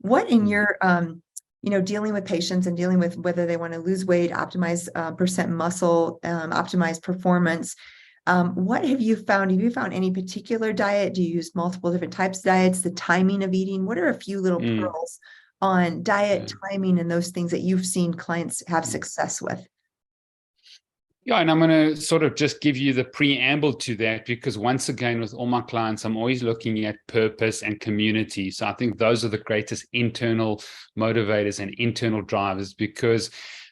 What in your, dealing with patients and dealing with whether they want to lose weight, optimize percent muscle, optimize performance, what have you found? Have you found any particular diet? Do you use multiple different types of diets? The timing of eating? What are a few little pearls on diet, timing, and those things that you've seen clients have success with? Yeah, and I'm going to sort of just give you the preamble to that, because once again, with all my clients, I'm always looking at purpose and community. So I think those are the greatest internal motivators and internal drivers, because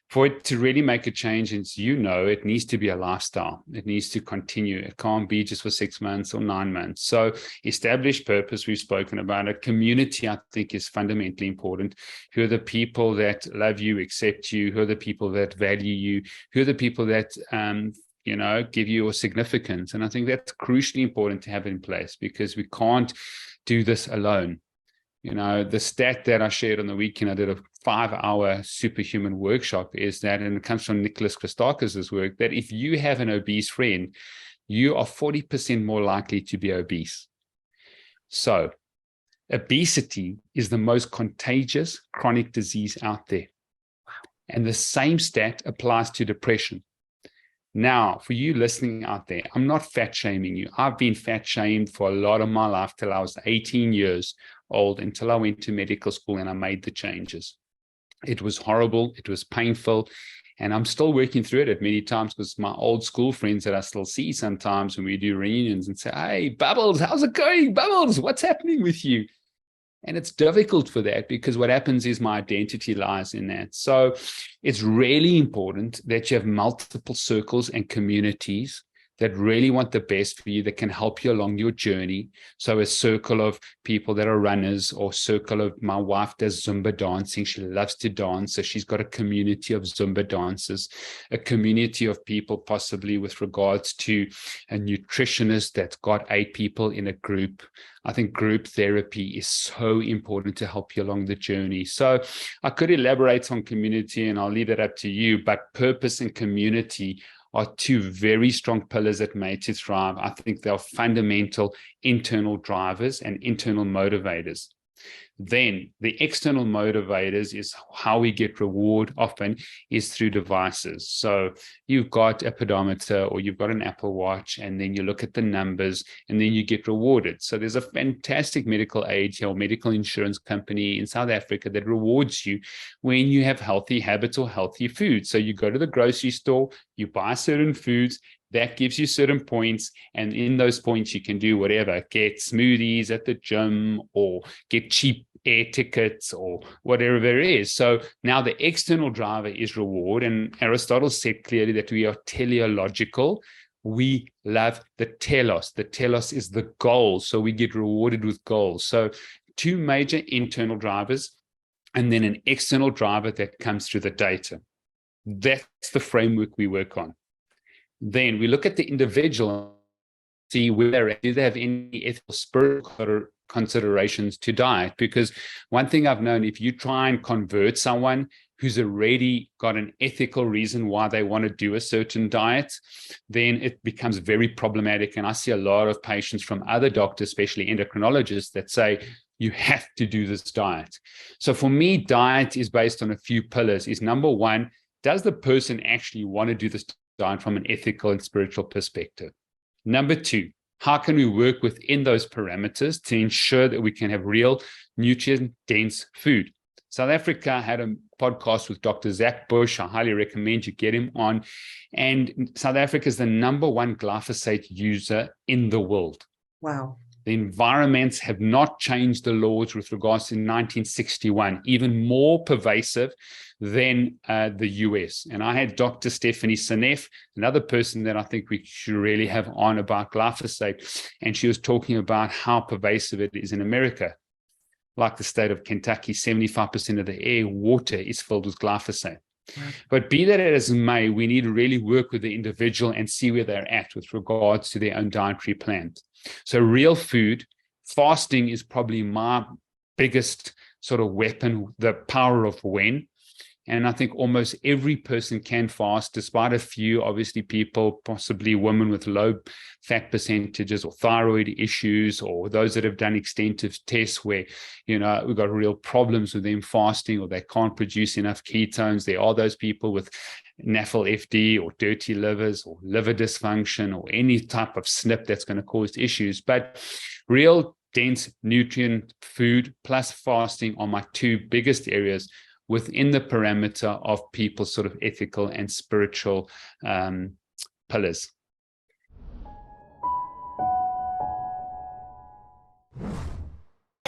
for it to really make a change, it needs to be a lifestyle. It needs to continue. It can't be just for 6 months or 9 months. So established purpose, we've spoken about it. Community, I think, is fundamentally important. Who are the people that love you, accept you? Who are the people that value you? Who are the people that, give you your significance? And I think that's crucially important to have in place, because we can't do this alone. The stat that I shared on the weekend, I did a 5-hour superhuman workshop, is that, and it comes from Nicholas Christakis' work, that if you have an obese friend, you are 40% more likely to be obese. So obesity is the most contagious chronic disease out there. And the same stat applies to depression. Now, for you listening out there, I'm not fat shaming you. I've been fat shamed for a lot of my life till I was 18 years old, until I went to medical school and I made the changes. It was horrible. It was painful. And I'm still working through it many times, because my old school friends that I still see sometimes when we do reunions and say, "Hey, Bubbles, how's it going? Bubbles, what's happening with you?" And it's difficult for that, because what happens is my identity lies in that. So it's really important that you have multiple circles and communities that really want the best for you, that can help you along your journey. So a circle of people that are runners, or circle of, my wife does Zumba dancing. She loves to dance. So she's got a community of Zumba dancers, a community of people possibly with regards to a nutritionist that's got 8 people in a group. I think group therapy is so important to help you along the journey. So I could elaborate on community, and I'll leave it up to you, but purpose and community are 2 very strong pillars that Made to Thrive. I think they are fundamental internal drivers and internal motivators. Then the external motivators is how we get reward, often is through devices. So you've got a pedometer, or you've got an Apple Watch, and then you look at the numbers and then you get rewarded. So there's a fantastic medical aid or medical insurance company in South Africa that rewards you when you have healthy habits or healthy food. So you go to the grocery store, you buy certain foods, that gives you certain points, and in those points you can do whatever, get smoothies at the gym, or get cheap air tickets, or whatever there is. So now the external driver is reward, and Aristotle said clearly that we are teleological. We love the telos. The telos is the goal, so we get rewarded with goals. So 2 major internal drivers, and then an external driver that comes through the data. That's the framework we work on. Then we look at the individual, see whether do they have any ethical, spiritual considerations to diet. Because one thing I've known, if you try and convert someone who's already got an ethical reason why they want to do a certain diet, then it becomes very problematic. And I see a lot of patients from other doctors, especially endocrinologists, that say, you have to do this diet. So for me, diet is based on a few pillars. Is number 1, does the person actually want to do this diet from an ethical and spiritual perspective? Number 2, how can we work within those parameters to ensure that we can have real nutrient-dense food? South Africa had a podcast with Dr. Zach Bush. I highly recommend you get him on. And South Africa is the number 1 glyphosate user in the world. Wow. The environments have not changed the laws with regards to 1961, even more pervasive than the US. And I had Dr. Stephanie Seneff, another person that I think we should really have on about glyphosate. And she was talking about how pervasive it is in America. Like the state of Kentucky, 75% of the air, water is filled with glyphosate. Right. But be that as it may, we need to really work with the individual and see where they're at with regards to their own dietary plan. So real food, fasting is probably my biggest sort of weapon, the power of when. And I think almost every person can fast, despite a few, obviously, people, possibly women with low fat percentages or thyroid issues, or those that have done extensive tests where, we've got real problems with them fasting, or they can't produce enough ketones. There are those people with NAFLD or dirty livers or liver dysfunction or any type of SNP that's going to cause issues. But real dense nutrient food plus fasting are my two biggest areas within the parameter of people's sort of ethical and spiritual pillars.